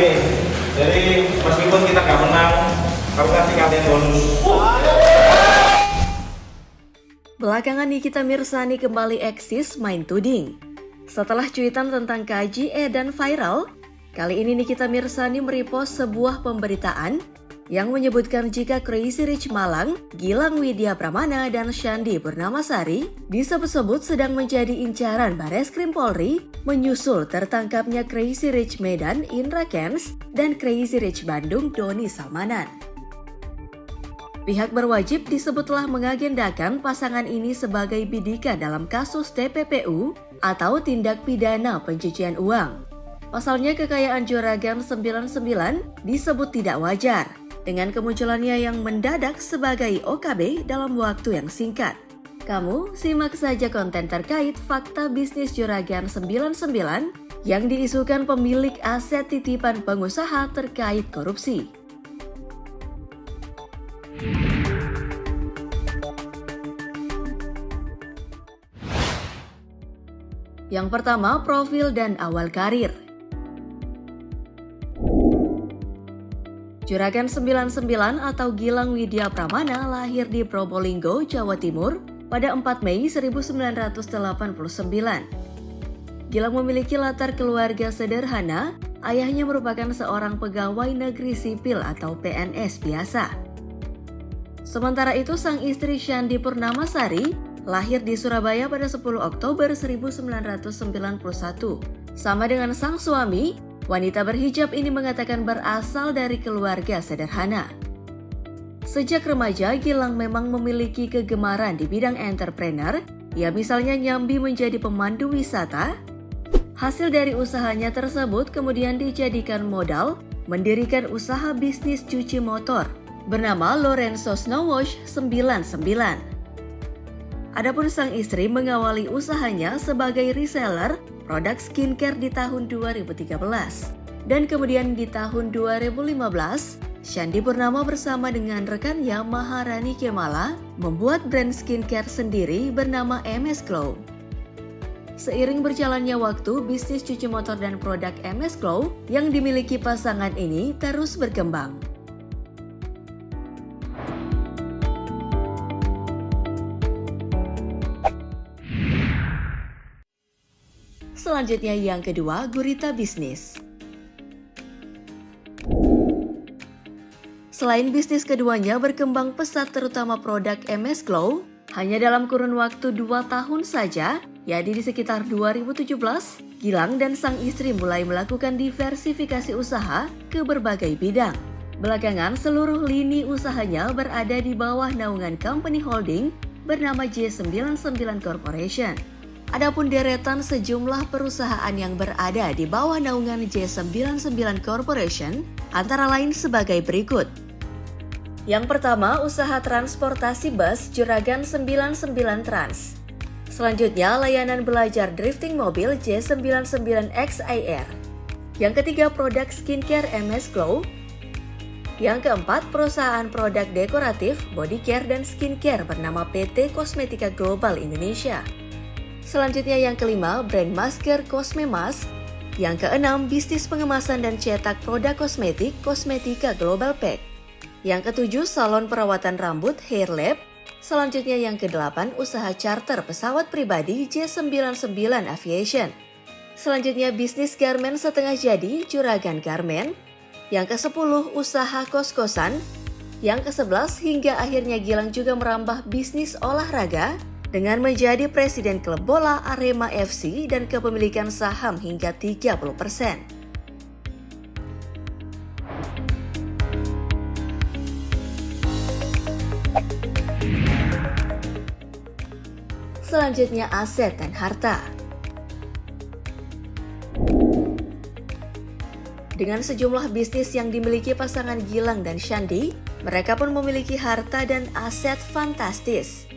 Oke, jadi meskipun kita nggak menang, aku kasih kalian bonus. Belakangan Nikita Mirzani kembali eksis main tuding. Setelah cuitan tentang KJE dan viral, kali ini Nikita Mirzani merepost sebuah pemberitaan yang menyebutkan jika Crazy Rich Malang, Gilang Widya Pramana, dan Shandy Purnamasari disebut-sebut sedang menjadi incaran Bareskrim Polri menyusul tertangkapnya Crazy Rich Medan Indra Kents dan Crazy Rich Bandung Doni Salmanan. Pihak berwajib disebut telah mengagendakan pasangan ini sebagai bidikan dalam kasus TPPU atau tindak pidana pencucian uang. Pasalnya kekayaan Juragan 99 disebut tidak wajar dengan kemunculannya yang mendadak sebagai OKB dalam waktu yang singkat. Kamu simak saja konten terkait fakta bisnis Juragan 99 yang diisukan pemilik aset titipan pengusaha terkait korupsi. Yang pertama, profil dan awal karir. Juragan 99 atau Gilang Widya Pramana lahir di Probolinggo, Jawa Timur pada 4 Mei 1989. Gilang memiliki latar keluarga sederhana, ayahnya merupakan seorang pegawai negeri sipil atau PNS biasa. Sementara itu sang istri Shandy Purnamasari lahir di Surabaya pada 10 Oktober 1991. Sama dengan sang suami, wanita berhijab ini mengatakan berasal dari keluarga sederhana. Sejak remaja, Gilang memang memiliki kegemaran di bidang entrepreneur, ya misalnya nyambi menjadi pemandu wisata. Hasil dari usahanya tersebut kemudian dijadikan modal mendirikan usaha bisnis cuci motor bernama Lorenzo Snowwash 99. Adapun sang istri mengawali usahanya sebagai reseller produk skincare di tahun 2013. Dan kemudian di tahun 2015, Shandy Purnama bersama dengan rekannya Maharani Kemala membuat brand skincare sendiri bernama MS Glow. Seiring berjalannya waktu, bisnis cuci motor dan produk MS Glow yang dimiliki pasangan ini terus berkembang. Selanjutnya yang kedua, gurita bisnis. Selain bisnis keduanya berkembang pesat terutama produk MS Glow, hanya dalam kurun waktu 2 tahun saja, yakni di sekitar 2017, Gilang dan sang istri mulai melakukan diversifikasi usaha ke berbagai bidang. Belakangan seluruh lini usahanya berada di bawah naungan company holding bernama J99 Corporation. Adapun deretan sejumlah perusahaan yang berada di bawah naungan J99 Corporation antara lain sebagai berikut. Yang pertama, usaha transportasi bus Juragan 99 Trans. Selanjutnya, layanan belajar drifting mobil J99XIR. Yang ketiga, produk skincare MS Glow. Yang keempat, perusahaan produk dekoratif, body care dan skincare bernama PT Kosmetika Global Indonesia. Selanjutnya yang kelima, brand masker Cosmemas. Yang keenam, bisnis pengemasan dan cetak produk kosmetik Kosmetika Global Pack. Yang ketujuh, salon perawatan rambut Hair Lab. Selanjutnya yang kedelapan, usaha charter pesawat pribadi J99 Aviation. Selanjutnya bisnis garmen setengah jadi Juragan Garmen. Yang ke-10, usaha kos-kosan. Yang ke-11, hingga akhirnya Gilang juga merambah bisnis olahraga dengan menjadi presiden klub bola Arema FC dan kepemilikan saham hingga 30%. Selanjutnya aset dan harta. Dengan sejumlah bisnis yang dimiliki pasangan Gilang dan Shandy, mereka pun memiliki harta dan aset fantastis.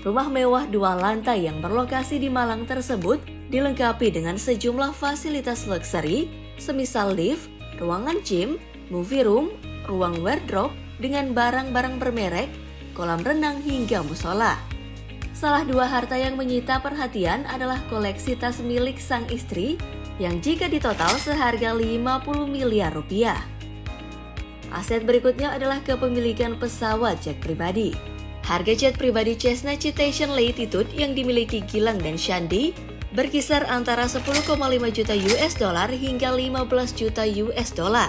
Rumah mewah 2 lantai yang berlokasi di Malang tersebut dilengkapi dengan sejumlah fasilitas luxury, semisal lift, ruangan gym, movie room, ruang wardrobe dengan barang-barang bermerek, kolam renang hingga musola. Salah 2 harta yang menyita perhatian adalah koleksi tas milik sang istri yang jika ditotal seharga 50 miliar rupiah. Aset berikutnya adalah kepemilikan pesawat jet pribadi. Harga jet pribadi Cessna Citation Latitude yang dimiliki Gilang dan Shandy berkisar antara 10,5 juta US dollar hingga 15 juta US dollar.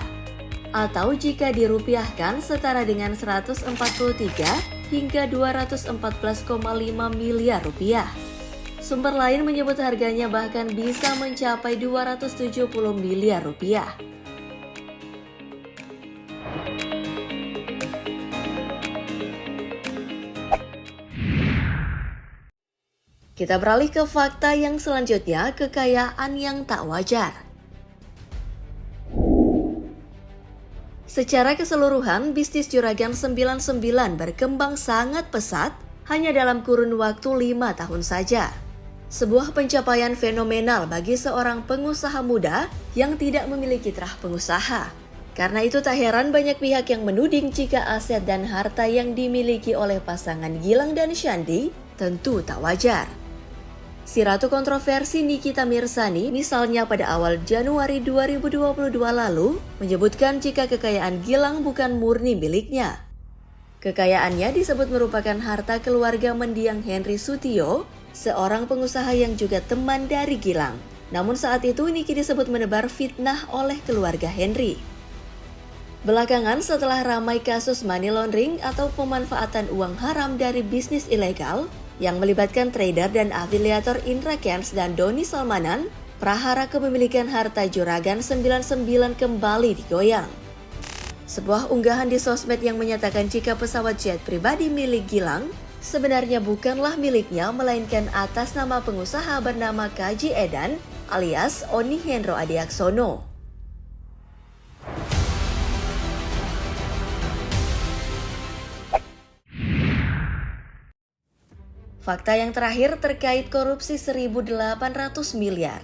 Atau jika dirupiahkan setara dengan 143 hingga 214,5 miliar rupiah. Sumber lain menyebut harganya bahkan bisa mencapai 270 miliar rupiah. Kita beralih ke fakta yang selanjutnya, kekayaan yang tak wajar. Secara keseluruhan, bisnis Juragan 99 berkembang sangat pesat hanya dalam kurun waktu 5 tahun saja. Sebuah pencapaian fenomenal bagi seorang pengusaha muda yang tidak memiliki terah pengusaha. Karena itu tak heran banyak pihak yang menuding jika aset dan harta yang dimiliki oleh pasangan Gilang dan Shandy tentu tak wajar. Si ratu kontroversi Nikita Mirzani misalnya pada awal Januari 2022 lalu menyebutkan jika kekayaan Gilang bukan murni miliknya. Kekayaannya disebut merupakan harta keluarga mendiang Henry Sutio, seorang pengusaha yang juga teman dari Gilang. Namun saat itu Niki disebut menebar fitnah oleh keluarga Henry. Belakangan setelah ramai kasus money laundering atau pemanfaatan uang haram dari bisnis ilegal, yang melibatkan trader dan afiliator Indra Kents dan Doni Salmanan, prahara kepemilikan harta Juragan 99 kembali digoyang. Sebuah unggahan di sosmed yang menyatakan jika pesawat jet pribadi milik Gilang sebenarnya bukanlah miliknya melainkan atas nama pengusaha bernama Kaji Edan alias Oni Hendro Adiaksono. Fakta yang terakhir terkait korupsi 1.800 miliar.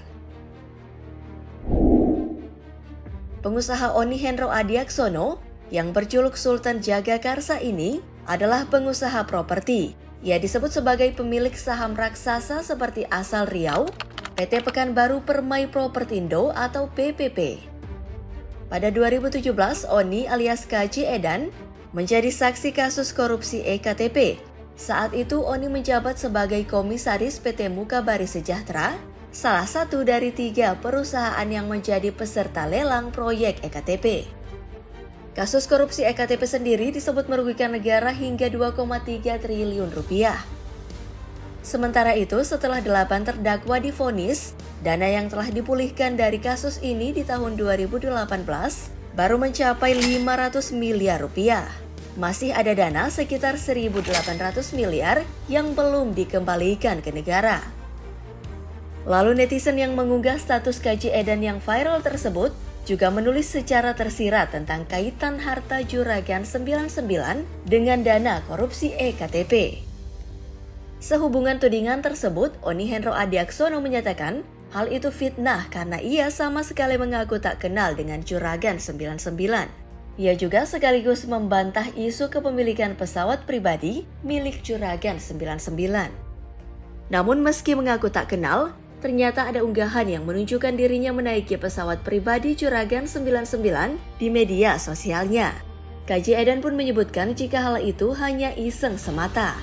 Pengusaha Oni Hendro Adiaksono yang berjuluk Sultan Jagakarsa ini adalah pengusaha properti. Ia disebut sebagai pemilik saham raksasa seperti Asal Riau, PT Pekanbaru Permai Propertindo atau PPP. Pada 2017, Oni alias Kaji Edan menjadi saksi kasus korupsi EKTP. Saat itu Oni menjabat sebagai komisaris PT Mukabari Sejahtera, salah satu dari 3 perusahaan yang menjadi peserta lelang proyek EKTP. Kasus korupsi EKTP sendiri disebut merugikan negara hingga 2,3 triliun rupiah. Sementara itu, setelah 8 terdakwa divonis, dana yang telah dipulihkan dari kasus ini di tahun 2018 baru mencapai 500 miliar rupiah. Masih ada dana sekitar 1.800 miliar yang belum dikembalikan ke negara. Lalu netizen yang mengunggah status Kaji Edan yang viral tersebut juga menulis secara tersirat tentang kaitan harta Juragan 99 dengan dana korupsi EKTP. Sehubungan tudingan tersebut, Oni Hendro Adiaksono menyatakan hal itu fitnah karena ia sama sekali mengaku tak kenal dengan Juragan 99. Ia juga sekaligus membantah isu kepemilikan pesawat pribadi milik Juragan 99. Namun meski mengaku tak kenal, ternyata ada unggahan yang menunjukkan dirinya menaiki pesawat pribadi Juragan 99 di media sosialnya. Kaji Edan pun menyebutkan jika hal itu hanya iseng semata.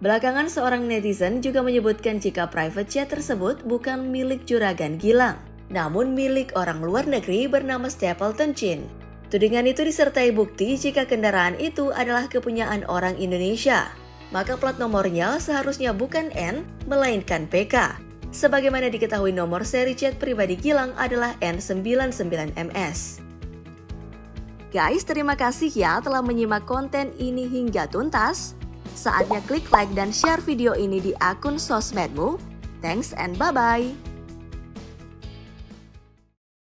Belakangan seorang netizen juga menyebutkan jika private jet tersebut bukan milik Juragan Gilang, namun milik orang luar negeri bernama Stapleton Chin. Tudingan itu disertai bukti jika kendaraan itu adalah kepunyaan orang Indonesia, maka plat nomornya seharusnya bukan N, melainkan PK. Sebagaimana diketahui nomor seri jet pribadi Gilang adalah N99MS. Guys, terima kasih ya telah menyimak konten ini hingga tuntas. Saatnya klik like dan share video ini di akun sosmedmu. Thanks and bye-bye.